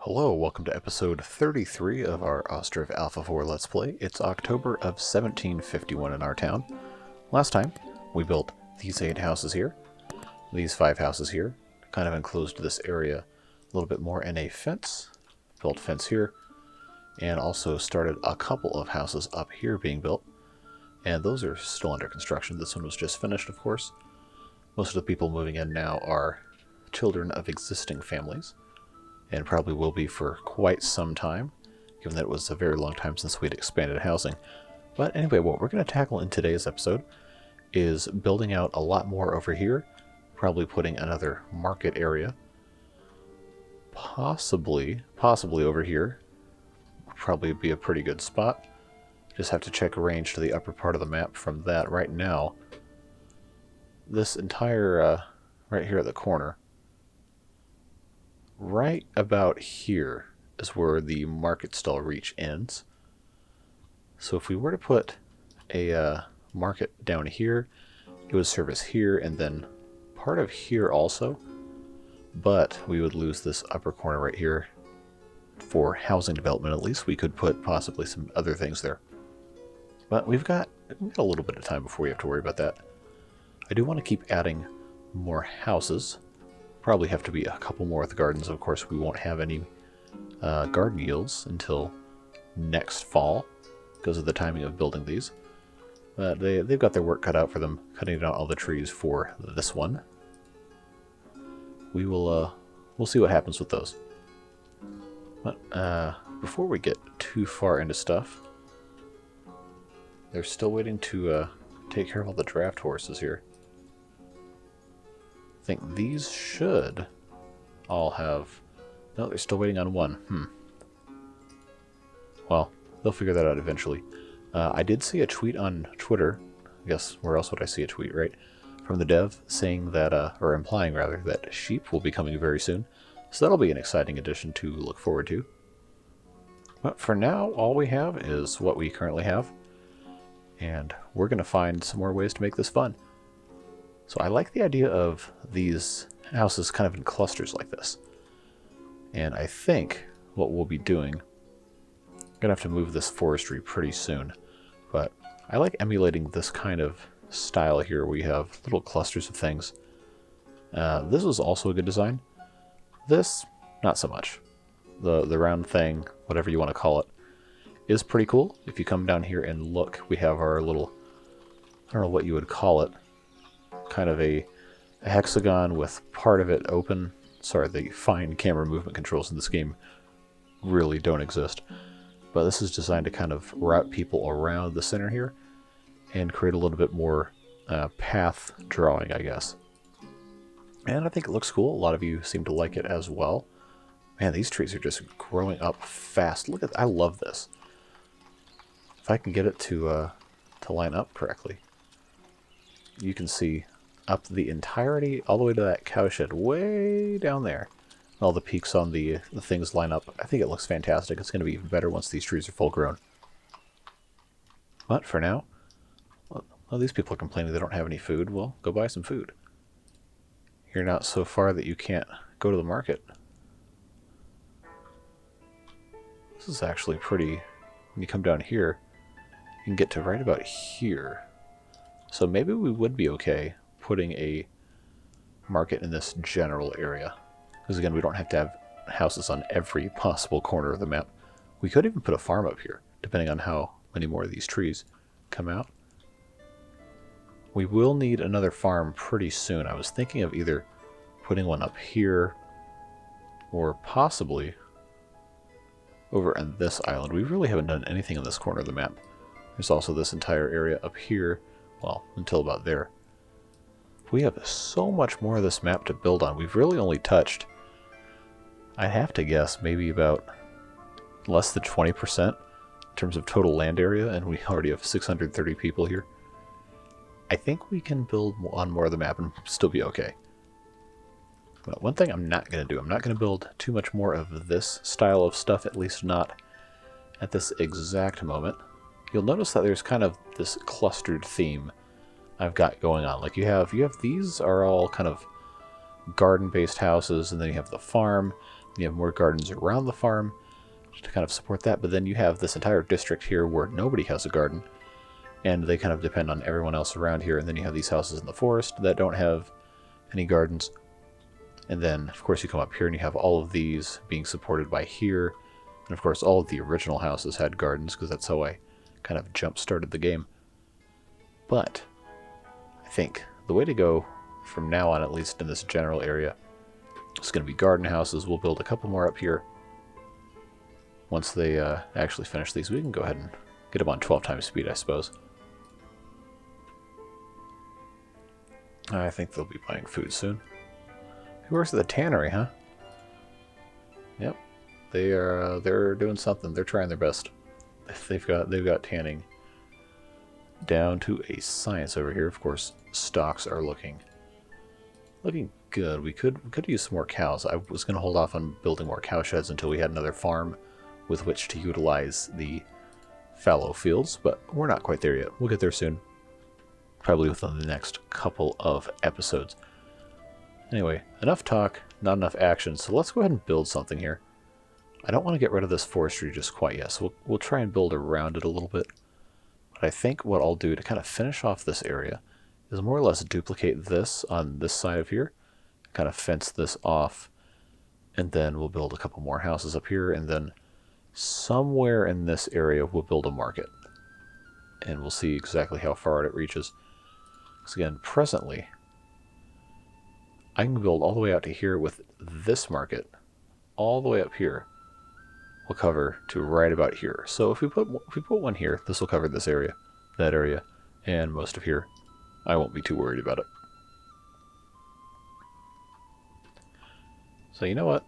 Hello, welcome to episode 33 of our Ostriv Alpha 4 Let's Play. It's October of 1751 in our town. Last time, we built these 8 houses here, these 5 houses here, kind of enclosed this area a little bit more in a fence, built fence here, and also started a couple of houses up here being built, and those are still under construction. This one was just finished, of course. Most of the people moving in now are children of existing families, and probably will be for quite some time, given that it was a very long time since we'd expanded housing. But anyway, what we're going to tackle in today's episode is building out a lot more over here, probably putting another market area, possibly over here, probably be a pretty good spot. Just have to check range to the upper part of the map from that. Right now, this entire, right here at the corner, right about here is where the market stall reach ends. So if we were to put a market down here, it would service here and then part of here also, but we would lose this upper corner right here for housing development. At least we could put possibly some other things there. But we've got a little bit of time before we have to worry about that. I do want to keep adding more houses. Probably have to be a couple more with the gardens. Of course, we won't have any garden yields until next fall because of the timing of building these. But they've got their work cut out for them, cutting down all the trees for this one. We'll see what happens with those. But before we get too far into stuff, they're still waiting to take care of all the draft horses here. I think these should all have... No, they're still waiting on one. Well, they'll figure that out eventually. I did see a tweet on Twitter. I guess where else would I see a tweet, right? From the dev saying that, or implying rather, that sheep will be coming very soon. So that'll be an exciting addition to look forward to. But for now, all we have is what we currently have. And we're going to find some more ways to make this fun. So I like the idea of these houses kind of in clusters like this. And I think what we'll be doing, I'm going to have to move this forestry pretty soon, but I like emulating this kind of style here. We have little clusters of things. This was also a good design. This, not so much. The round thing, whatever you want to call it, is pretty cool. If you come down here and look, we have our little, I don't know what you would call it, kind of a hexagon with part of it open. Sorry, the fine camera movement controls in this game really don't exist. But this is designed to kind of route people around the center here and create a little bit more path drawing, I guess. And I think it looks cool. A lot of you seem to like it as well. Man, these trees are just growing up fast. Look at, I love this. If I can get it to line up correctly, you can see up the entirety, all the way to that cowshed way down there. All the peaks on the things line up. I think it looks fantastic. It's going to be even better once these trees are full grown. But for now, well, these people are complaining they don't have any food. Well, go buy some food. You're not so far that you can't go to the market. This is actually pretty... When you come down here, you can get to right about here. So maybe we would be okay putting a market in this general area. Because again, we don't have to have houses on every possible corner of the map. We could even put a farm up here, depending on how many more of these trees come out. We will need another farm pretty soon. I was thinking of either putting one up here or possibly over on this island. We really haven't done anything in this corner of the map. There's also this entire area up here, well, until about there. We have so much more of this map to build on. We've really only touched, I have to guess, maybe about less than 20% in terms of total land area, and we already have 630 people here. I think we can build on more of the map and still be okay. But one thing I'm not going to do, I'm not going to build too much more of this style of stuff, at least not at this exact moment. You'll notice that there's kind of this clustered theme I've got going on. Like you have these are all kind of garden-based houses, and then you have the farm, You have more gardens around the farm to kind of support that, but then you have this entire district here where nobody has a garden, and they kind of depend on everyone else around here, and then you have these houses in the forest that don't have any gardens. And then, of course, you come up here and you have all of these being supported by here. And, of course, all of the original houses had gardens because that's how I kind of jump-started the game. But I think the way to go from now on, at least in this general area, is going to be garden houses. We'll build a couple more up here. Once they actually finish these, we can go ahead and get them on 12 times speed, I suppose. I think they'll be buying food soon. Who works at the tannery, huh? Yep, they're doing something. They're trying their best. They've got tanning down to a science over here. Of course, stocks are looking good. We could use some more cows. I was going to hold off on building more cow sheds until we had another farm with which to utilize the fallow fields, but we're not quite there yet. We'll get there soon, probably within the next couple of episodes. Anyway, enough talk, not enough action, so let's go ahead and build something here. I don't want to get rid of this forestry just quite yet, so we'll try and build around it a little bit. But I think what I'll do to kind of finish off this area is more or less duplicate this on this side of here, kind of fence this off, and then we'll build a couple more houses up here, and then somewhere in this area we'll build a market. And we'll see exactly how far it reaches. Because again, presently, I can build all the way out to here with this market. All the way up here will cover to right about here. So if we put one here, this will cover this area, that area, and most of here. I won't be too worried about it. So you know what?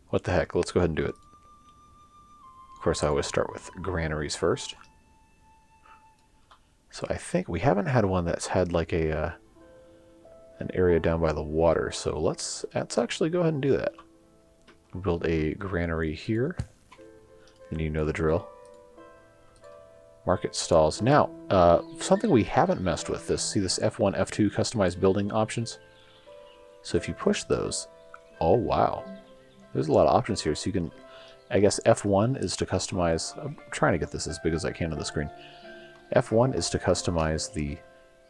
What the heck? Let's go ahead and do it. Of course, I always start with granaries first. So I think we haven't had one that's had like a an area down by the water. So let's actually go ahead and do that. We'll build a granary here. And you know the drill. Market stalls. Now, something we haven't messed with. See this F1, F2 customized building options? So if you push those, oh wow. There's a lot of options here. So you can, I guess F1 is to customize, I'm trying to get this as big as I can on the screen. F1 is to customize the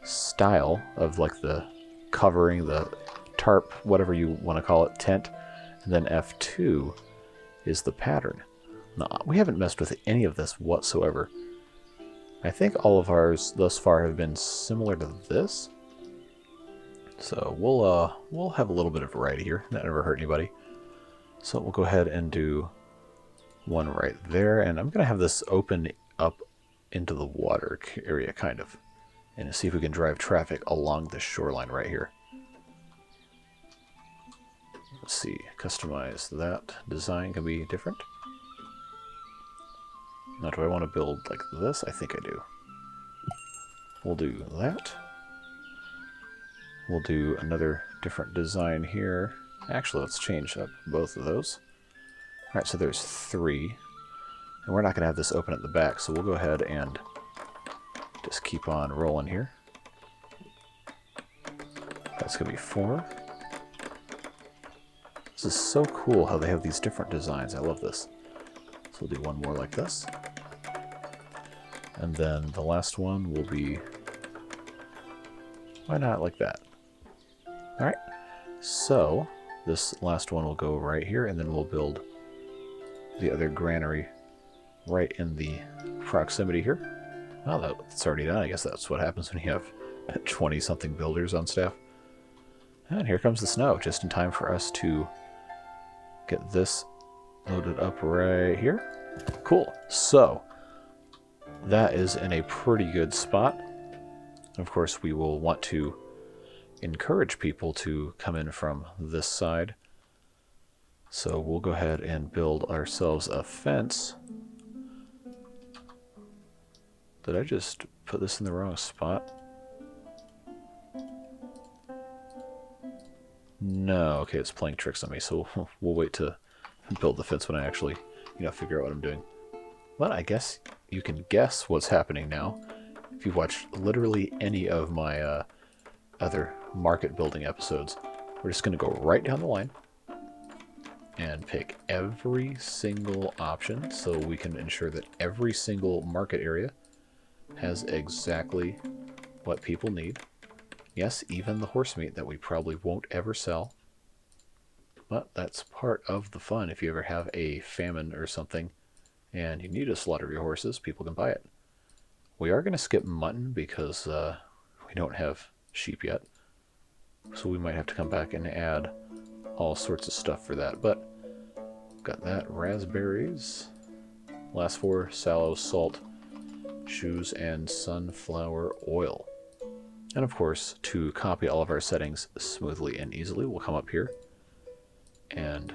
style of like the covering, the tarp, whatever you want to call it, tent. And then F2 is the pattern. Now, we haven't messed with any of this whatsoever. I think all of ours thus far have been similar to this. So we'll have a little bit of variety here. That never hurt anybody. So we'll go ahead and do one right there. And I'm going to have this open up into the water area, kind of. And see if we can drive traffic along the shoreline right here. Let's see. Customize that. Design can be different. Now, do I want to build like this? I think I do. We'll do that. We'll do another different design here. Actually, let's change up both of those. Alright, so there's 3. And we're not going to have this open at the back, so we'll go ahead and just keep on rolling here. That's going to be 4. This is so cool how they have these different designs. I love this. So we'll do one more like this. And then the last one will be, why not like that? Alright, so this last one will go right here, and then we'll build the other granary right in the proximity here. Oh, that's already done. I guess that's what happens when you have 20-something builders on staff. And here comes the snow, just in time for us to get this loaded up right here. Cool. So that is in a pretty good spot. Of course, we will want to encourage people to come in from this side. So we'll go ahead and build ourselves a fence. Did I just put this in the wrong spot? No, okay, it's playing tricks on me, so we'll wait to build the fence when I actually, figure out what I'm doing. But I guess you can guess what's happening now. If you've watched literally any of my other market building episodes, we're just going to go right down the line. and pick every single option so we can ensure that every single market area has exactly what people need. Yes, even the horse meat that we probably won't ever sell. But that's part of the fun. If you ever have a famine or something and you need to slaughter your horses, people can buy it. We are going to skip mutton because we don't have sheep yet. So we might have to come back and add all sorts of stuff for that. But got that. Raspberries. Last four: sallow, salt, shoes, and sunflower oil. And of course, to copy all of our settings smoothly and easily, we'll come up here and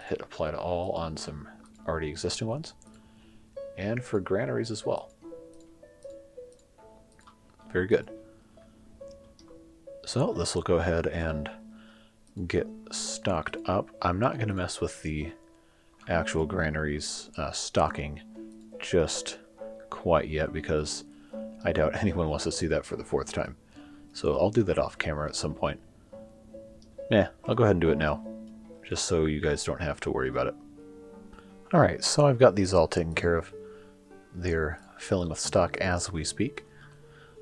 hit apply to all on some already existing ones. And for granaries as well. Very good. So this will go ahead and get stocked up. I'm not going to mess with the actual granaries stocking just quite yet because I doubt anyone wants to see that for the 4th time. So I'll do that off camera at some point. I'll go ahead and do it now, just so you guys don't have to worry about it. Alright, so I've got these all taken care of. They're filling with stock as we speak.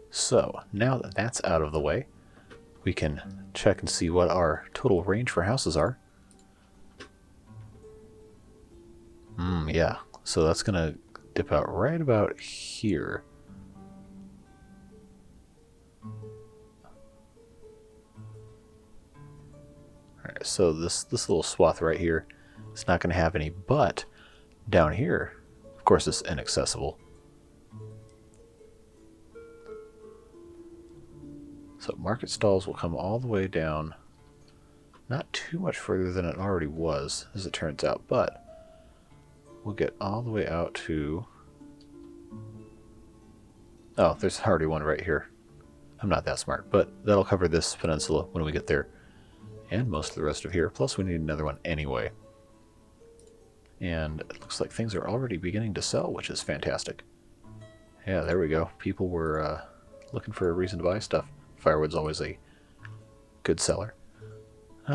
So now that that's out of the way, we can check and see what our total range for houses are. Yeah, so that's going to dip out right about here. Alright, so this little swath right here is not going to have any, but down here, of course, it's inaccessible. So market stalls will come all the way down, not too much further than it already was, as it turns out, but we'll get all the way out to... Oh, there's already one right here. I'm not that smart, but that'll cover this peninsula when we get there. And most of the rest of here, plus we need another one anyway. And it looks like things are already beginning to sell, which is fantastic. Yeah, there we go. People were looking for a reason to buy stuff. Firewood's always a good seller.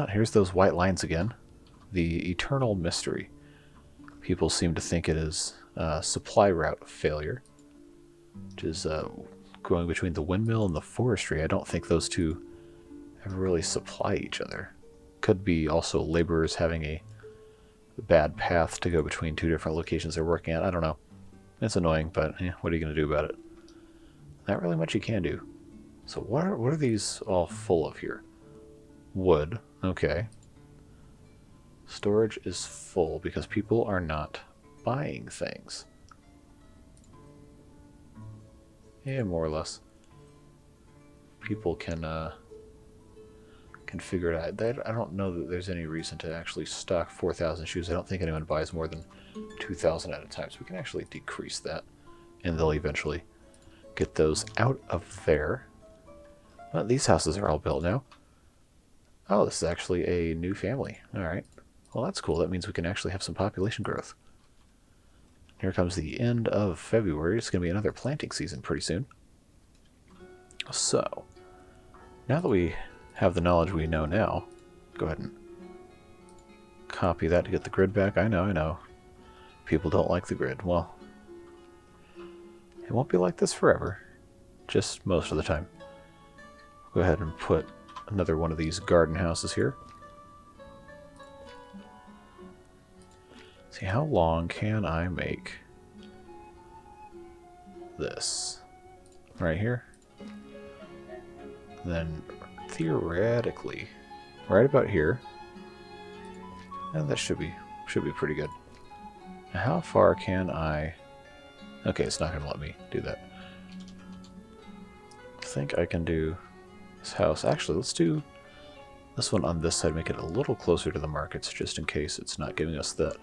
Here's those white lines again. The eternal mystery. People seem to think it is supply route failure, which is going between the windmill and the forestry. I don't think those two ever really supply each other. Could be also laborers having a bad path to go between two different locations they're working at. I don't know. It's annoying, but what are you going to do about it? Not really much you can do. So what are these all full of here? Wood. Okay. Storage is full because people are not buying things. Yeah, more or less. People can figure it out. I don't know that there's any reason to actually stock 4,000 shoes. I don't think anyone buys more than 2,000 at a time. So we can actually decrease that, and they'll eventually get those out of there. Well, these houses are all built now. Oh, this is actually a new family. All right. Well, that's cool. That means we can actually have some population growth. Here comes the end of February. It's going to be another planting season pretty soon. So, now that we have the knowledge we know now, go ahead and copy that to get the grid back. I know. People don't like the grid. Well, it won't be like this forever. Just most of the time. Go ahead and put another one of these garden houses here. See, how long can I make this? Right here. Then theoretically, right about here. And that should be pretty good. Now, how far can I... Okay, it's not going to let me do that. I think I can do this house. Actually, let's do this one on this side, make it a little closer to the markets, just in case it's not giving us that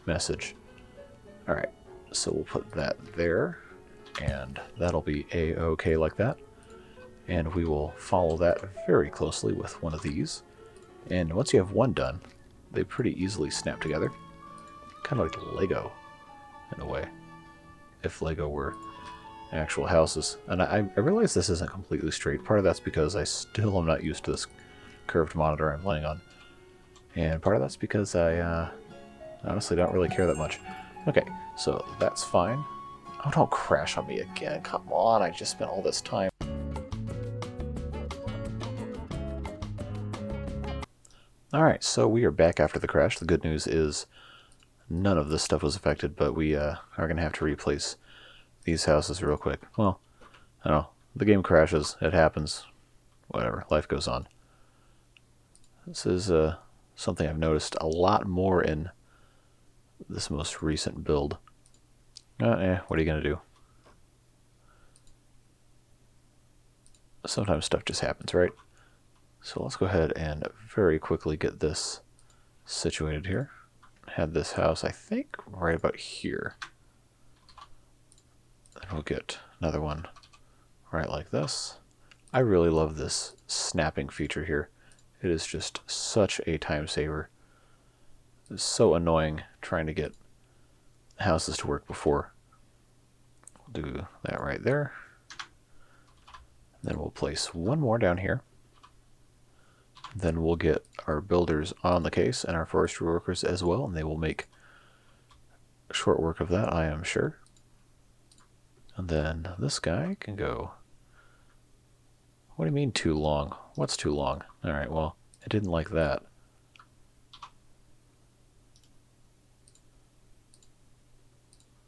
message. Alright, so we'll put that there, and that'll be a-okay like that. And we will follow that very closely with one of these. And once you have one done, they pretty easily snap together. Kind of like Lego, in a way. If Lego were actual houses. And I realize this isn't completely straight. Part of that's because I still am not used to this curved monitor I'm playing on. And part of that's because I honestly don't really care that much. Okay, so that's fine. Oh, don't crash on me again. Come on, I just spent all this time. Alright, so we are back after the crash. The good news is none of this stuff was affected, but we are going to have to replace these houses real quick. Well, I don't know. The game crashes. It happens. Whatever. Life goes on. This is something I've noticed a lot more in this most recent build. What are you going to do? Sometimes stuff just happens, right? So let's go ahead and very quickly get this situated here. Had this house, I think, right about here. Then we'll get another one right like this. I really love this snapping feature here. It is just such a time saver. It's so annoying trying to get houses to work before. We'll do that right there. Then we'll place one more down here. Then we'll get our builders on the case and our forestry workers as well, and they will make short work of that, I am sure. And then this guy can go... What do you mean too long? What's too long? Alright, well, I didn't like that.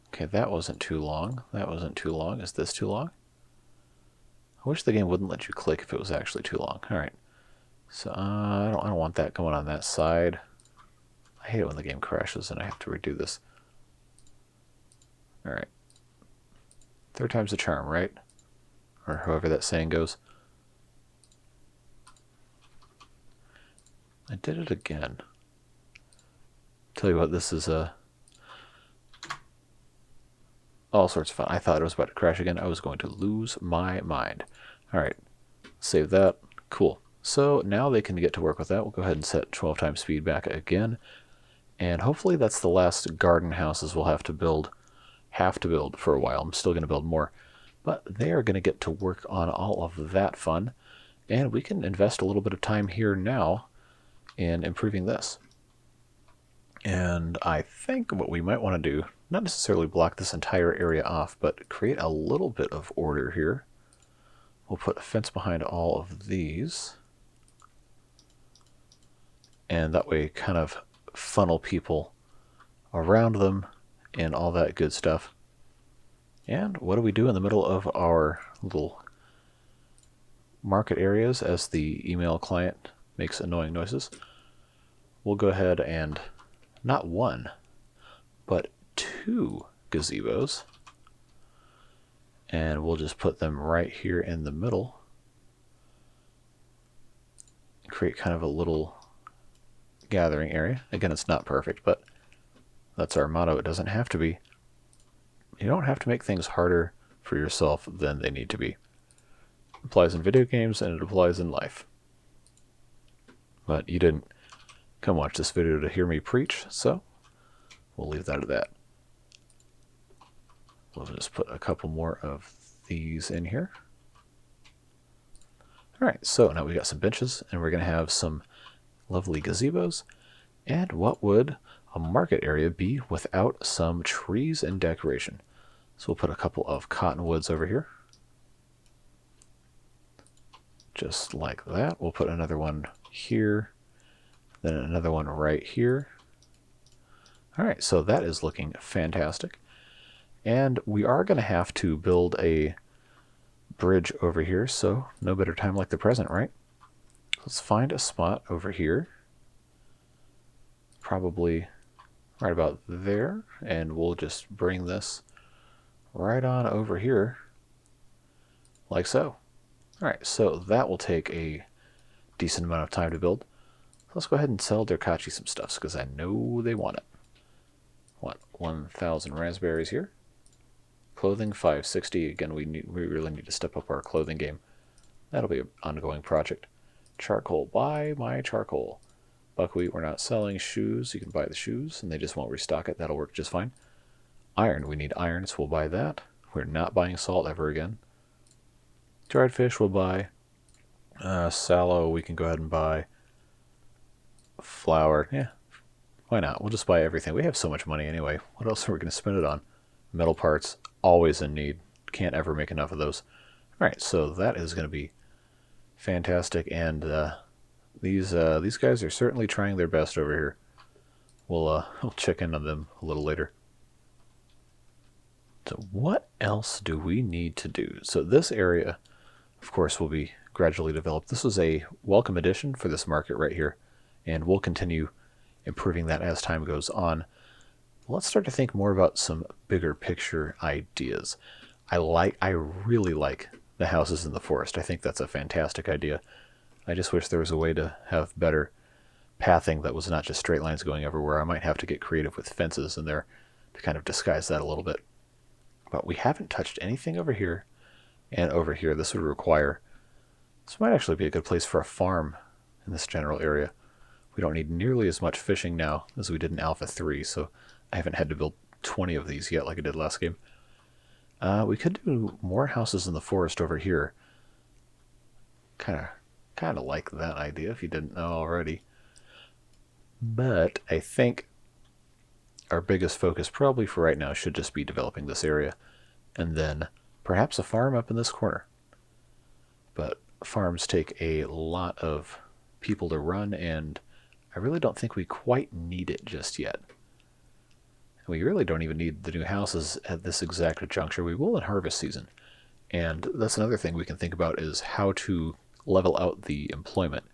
Okay, that wasn't too long. That wasn't too long. Is this too long? I wish the game wouldn't let you click if it was actually too long. Alright. So, I don't want that going on that side. I hate it when the game crashes and I have to redo this. Alright. Third time's the charm, right? Or however that saying goes. I did it again. Tell you what, this is all sorts of fun. I thought it was about to crash again. I was going to lose my mind. Alright, save that. Cool. So now they can get to work with that. We'll go ahead and set 12 times speed back again. And hopefully that's the last garden houses we'll have to build for a while. I'm still going to build more. But they are going to get to work on all of that fun. And we can invest a little bit of time here now in improving this. And I think what we might want to do, not necessarily block this entire area off, but create a little bit of order here. We'll put a fence behind all of these. And that way kind of funnel people around them and all that good stuff. And what do we do in the middle of our little market areas as the email client makes annoying noises? We'll go ahead and not one, but 2 gazebos. And we'll just put them right here in the middle. Create kind of a little gathering area. Again, it's not perfect, but that's our motto. It doesn't have to be. You don't have to make things harder for yourself than they need to be. It applies in video games and it applies in life. But you didn't come watch this video to hear me preach, so we'll leave that at that. We'll just put a couple more of these in here. Alright, so now we got some benches and we're going to have some lovely gazebos. And what would a market area be without some trees and decoration? So we'll put a couple of cottonwoods over here. Just like that. We'll put another one here. Then another one right here. Alright, so that is looking fantastic. And we are going to have to build a bridge over here, so no better time like the present, right? Let's find a spot over here. Probably right about there, and we'll just bring this right on over here, like so. Alright, so that will take a decent amount of time to build. Let's go ahead and sell Derkachi some stuffs, because I know they want it. What, 1,000 raspberries here? Clothing, 560. Again, we really need to step up our clothing game. That'll be an ongoing project. Charcoal, buy my charcoal. Buckwheat, we're not selling. Shoes, you can buy the shoes, and they just won't restock it. That'll work just fine. Iron, we need iron, so we'll buy that. We're not buying salt ever again. Dried fish, we'll buy. Sallow, we can go ahead and buy. flour. Yeah, why not? We'll just buy everything. We have so much money anyway. What else are we going to spend it on? Metal parts, always in need. Can't ever make enough of those. All right, so that is going to be fantastic, and these guys are certainly trying their best over here. We'll check in on them a little later. So what else do we need to do? So this area, of course, will be gradually developed. This was a welcome addition for this market right here, and we'll continue improving that as time goes on. Let's start to think more about some bigger picture ideas. I really like the houses in the forest. I think that's a fantastic idea. I just wish there was a way to have better pathing that was not just straight lines going everywhere. I might have to get creative with fences in there to kind of disguise that a little bit. But we haven't touched anything over here and over here. This might actually be a good place for a farm in this general area. We don't need nearly as much fishing now as we did in Alpha 3, so I haven't had to build 20 of these yet like I did last game. We could do more houses in the forest over here. Kind of like that idea if you didn't know already. But I think our biggest focus probably for right now should just be developing this area, and then perhaps a farm up in this corner. But farms take a lot of people to run, and I really don't think we quite need it just yet. We really don't even need the new houses at this exact juncture. We will in harvest season, and that's another thing we can think about is how to level out the employment.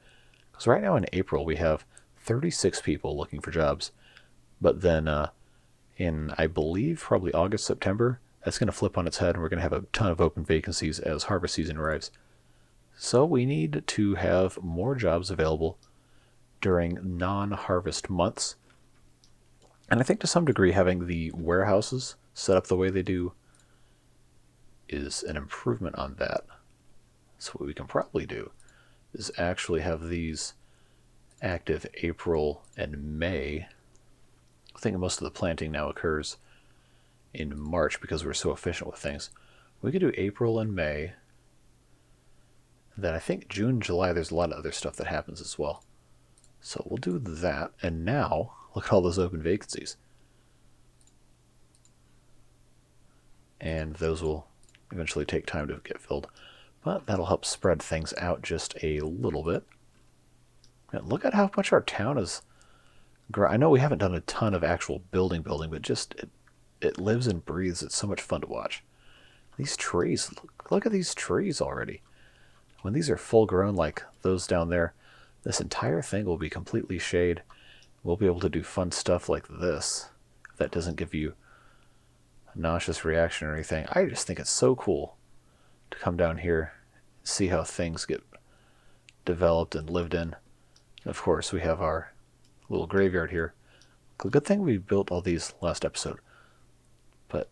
Because right now in April we have 36 people looking for jobs, but then in, I believe, probably August, September, that's going to flip on its head, and we're going to have a ton of open vacancies as harvest season arrives. So we need to have more jobs available during non-harvest months. And I think to some degree having the warehouses set up the way they do is an improvement on that. So what we can probably do is actually have these active April and May. I think most of the planting now occurs in March because we're so efficient with things. We could do April and May. Then I think June, July, there's a lot of other stuff that happens as well. So we'll do that. And now, look at all those open vacancies. And those will eventually take time to get filled. But that'll help spread things out just a little bit. And look at how much our town is. I know we haven't done a ton of actual building, but just it lives and breathes. It's so much fun to watch. These trees, look at these trees already. When these are full grown like those down there, this entire thing will be completely shade. We'll be able to do fun stuff like this. If that doesn't give you a nauseous reaction or anything. I just think it's so cool to come down here, see how things get developed and lived in. And of course, we have our little graveyard here. Good thing we built all these last episode. But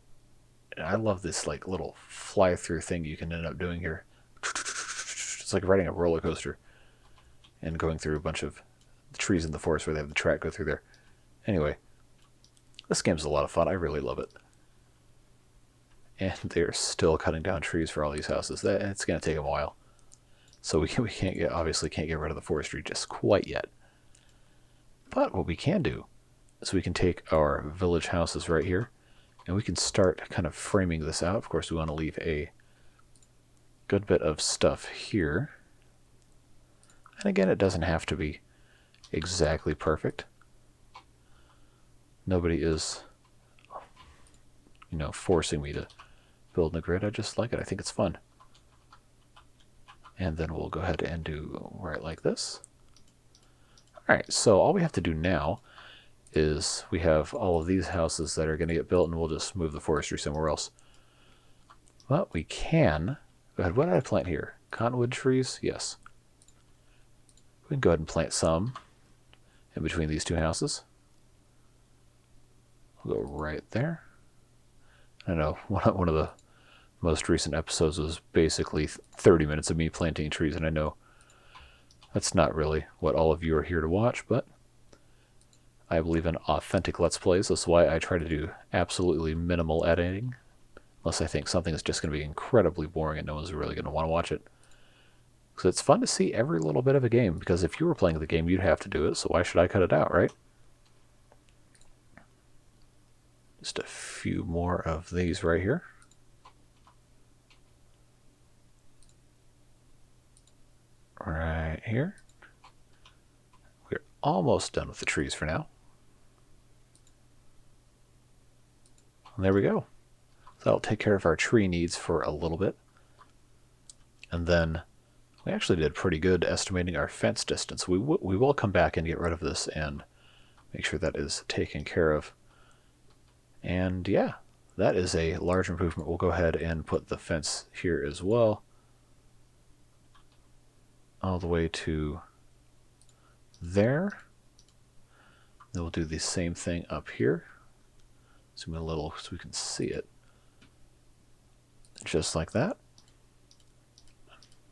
I love this like little fly-through thing you can end up doing here. It's like riding a roller coaster and going through a bunch of trees in the forest where they have the track go through there. Anyway, this game's a lot of fun. I really love it. And they're still cutting down trees for all these houses. It's going to take them a while. So we obviously can't get rid of the forestry just quite yet. But what we can do is we can take our village houses right here, and we can start kind of framing this out. Of course, we want to leave a good bit of stuff here. And again, it doesn't have to be exactly perfect. Nobody is, forcing me to build in the grid. I just like it. I think it's fun. And then we'll go ahead and do right like this. Alright, so all we have to do now is we have all of these houses that are going to get built, and we'll just move the forestry somewhere else. But we can go ahead. What did I plant here? Cottonwood trees? Yes. We can go ahead and plant some in between these two houses. We'll go right there. I know one of the most recent episodes was basically 30 minutes of me planting trees, and I know that's not really what all of you are here to watch, but I believe in authentic Let's Plays. That's why I try to do absolutely minimal editing, unless I think something is just going to be incredibly boring and no one's really going to want to watch it. Because it's fun to see every little bit of a game, because if you were playing the game, you'd have to do it, so why should I cut it out, right? Just a few more of these right here. Right here. We're almost done with the trees for now. And there we go. So that'll take care of our tree needs for a little bit. And then we actually did pretty good estimating our fence distance. We will come back and get rid of this and make sure that is taken care of. And yeah, that is a large improvement. We'll go ahead and put the fence here as well, all the way to there. Then we'll do the same thing up here. Zoom in a little so we can see it. Just like that.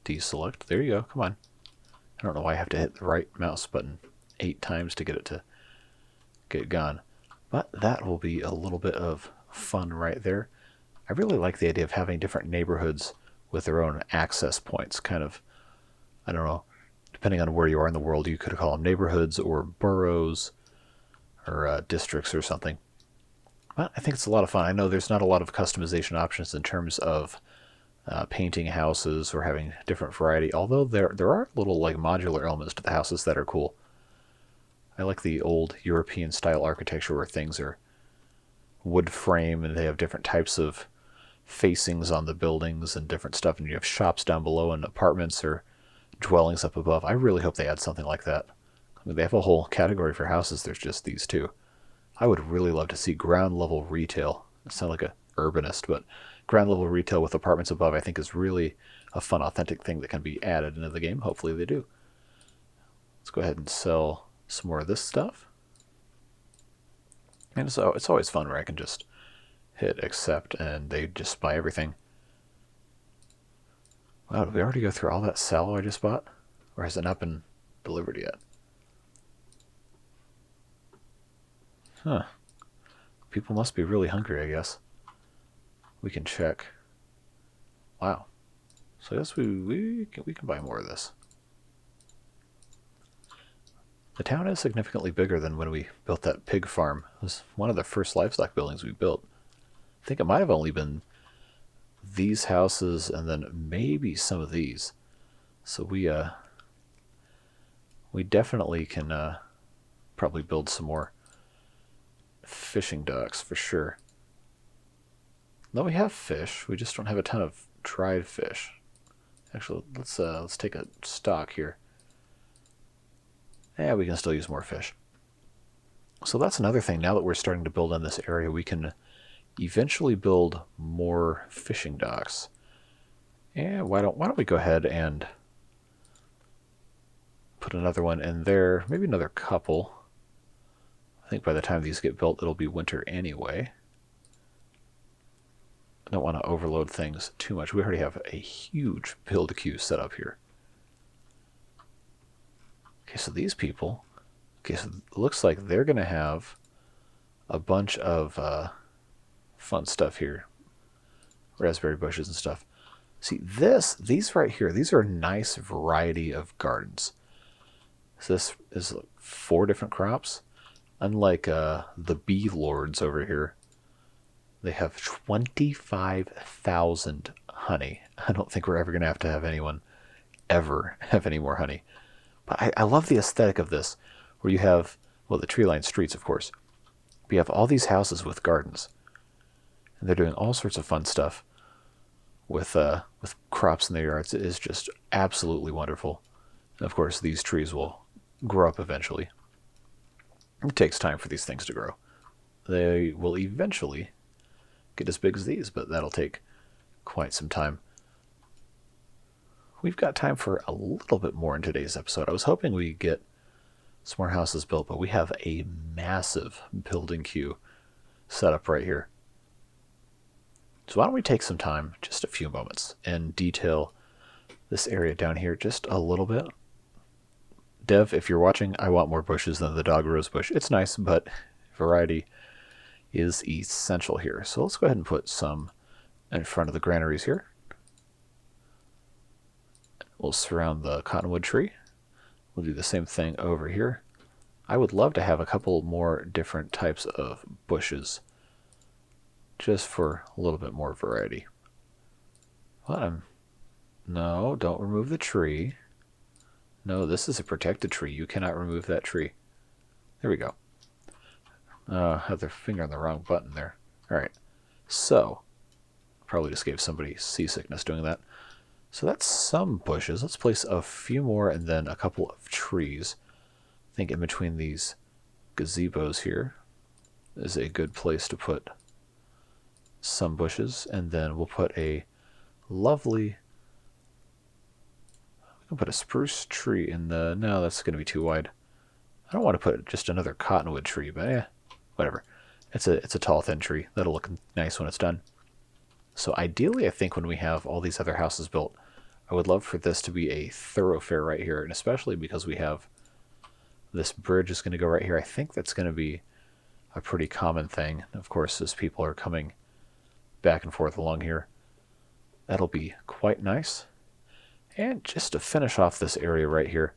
Deselect. There you go. Come on. I don't know why I have to hit the right mouse button 8 times to get it to get gone. But that will be a little bit of fun right there. I really like the idea of having different neighborhoods with their own access points. Kind of, I don't know, depending on where you are in the world, you could call them neighborhoods or boroughs or districts or something. But I think it's a lot of fun. I know there's not a lot of customization options in terms of painting houses or having different variety, although there are little like modular elements to the houses that are cool. I like the old European style architecture where things are wood frame and they have different types of facings on the buildings and different stuff, and you have shops down below and apartments or dwellings up above. I really hope they add something like that. I mean, they have a whole category for houses. There's just these two. I would really love to see ground level retail. I sound like a urbanist, but ground level retail with apartments above I think is really a fun, authentic thing that can be added into the game. Hopefully they do. Let's go ahead and sell some more of this stuff. And so it's always fun where I can just hit accept and they just buy everything. Wow, did we already go through all that sallow I just bought? Or has it not been delivered yet? Huh. People must be really hungry, I guess. We can check. Wow. So I guess we can buy more of this. The town is significantly bigger than when we built that pig farm. It was one of the first livestock buildings we built. I think it might have only been these houses and then maybe some of these. So we definitely can probably build some more fishing docks for sure. No, we have fish. We just don't have a ton of dried fish. Actually, let's take a stock here. Yeah, we can still use more fish. So that's another thing. Now that we're starting to build in this area, we can eventually build more fishing docks. Yeah, why don't we go ahead and put another one in there, maybe another couple. I think by the time these get built, it'll be winter anyway. I don't want to overload things too much. We already have a huge build queue set up here. Okay, so these people, okay, so it looks like they're going to have a bunch of fun stuff here. Raspberry bushes and stuff. See, these right here, these are a nice variety of gardens. So this is 4 different crops. Unlike the bee lords over here, they have 25,000 honey. I don't think we're ever going to have anyone ever have any more honey. But I love the aesthetic of this, where you have, well, the tree-lined streets, of course. But you have all these houses with gardens. And they're doing all sorts of fun stuff with crops in their yards. It is just absolutely wonderful. And of course, these trees will grow up eventually. It takes time for these things to grow. They will eventually get as big as these, but that'll take quite some time. We've got time for a little bit more in today's episode. I was hoping we'd get some more houses built, but we have a massive building queue set up right here. So why don't we take some time, just a few moments, and detail this area down here just a little bit. Dev, if you're watching, I want more bushes than the dog rose bush. It's nice, but variety is essential here. So let's go ahead and put some in front of the granaries here. We'll surround the cottonwood tree. We'll do the same thing over here. I would love to have a couple more different types of bushes, just for a little bit more variety. Well, no, don't remove the tree. No, this is a protected tree. You cannot remove that tree. There we go. Have their finger on the wrong button there. Alright, so, probably just gave somebody seasickness doing that. So that's some bushes. Let's place a few more and then a couple of trees. I think in between these gazebos here is a good place to put some bushes. And then we'll put a lovely... we can put a spruce tree in the... no, that's going to be too wide. I don't want to put just another cottonwood tree, but whatever. It's a tall, thin tree. That'll look nice when it's done. So ideally, I think when we have all these other houses built, I would love for this to be a thoroughfare right here, and especially because we have this bridge is going to go right here. I think that's going to be a pretty common thing. Of course, as people are coming back and forth along here, that'll be quite nice. And just to finish off this area right here,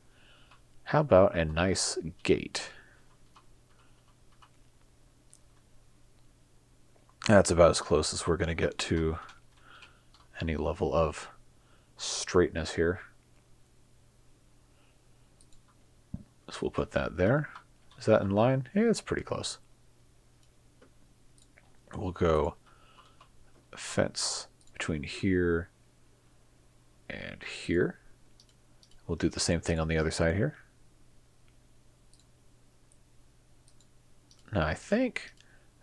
how about a nice gate? That's about as close as we're going to get to any level of straightness here. So we'll put that there. Is that in line? Yeah, it's pretty close. We'll go fence between here and here. We'll do the same thing on the other side here. Now I think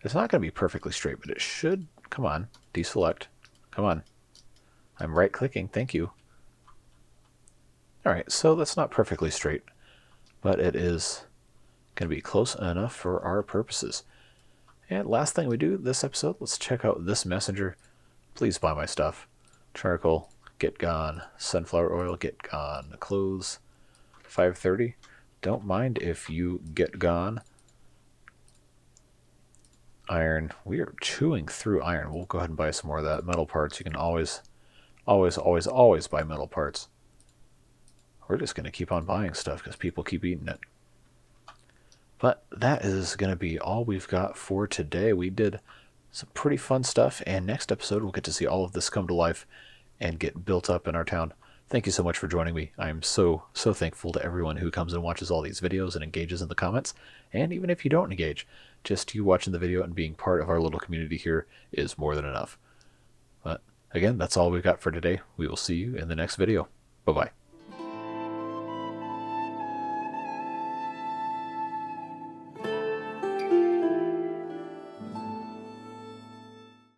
it's not going to be perfectly straight, but it should. Come on, deselect. Come on. I'm right clicking, thank you. Alright, so that's not perfectly straight, but it is going to be close enough for our purposes. And last thing we do this episode, let's check out this messenger. Please buy my stuff. Charcoal, get gone. Sunflower oil, get gone. Clothes, 530. Don't mind if you get gone. Iron, we are chewing through iron. We'll go ahead and buy some more of that. Metal parts, you can always buy metal parts. We're just going to keep on buying stuff because people keep eating it. But that is going to be all we've got for today. We did some pretty fun stuff, and next episode we'll get to see all of this come to life and get built up in our town. Thank you so much for joining me. I'm so thankful to everyone who comes and watches all these videos and engages in the comments. And even if you don't engage, just you watching the video and being part of our little community here is more than enough. But again, that's all we've got for today. We will see you in the next video. Bye-bye.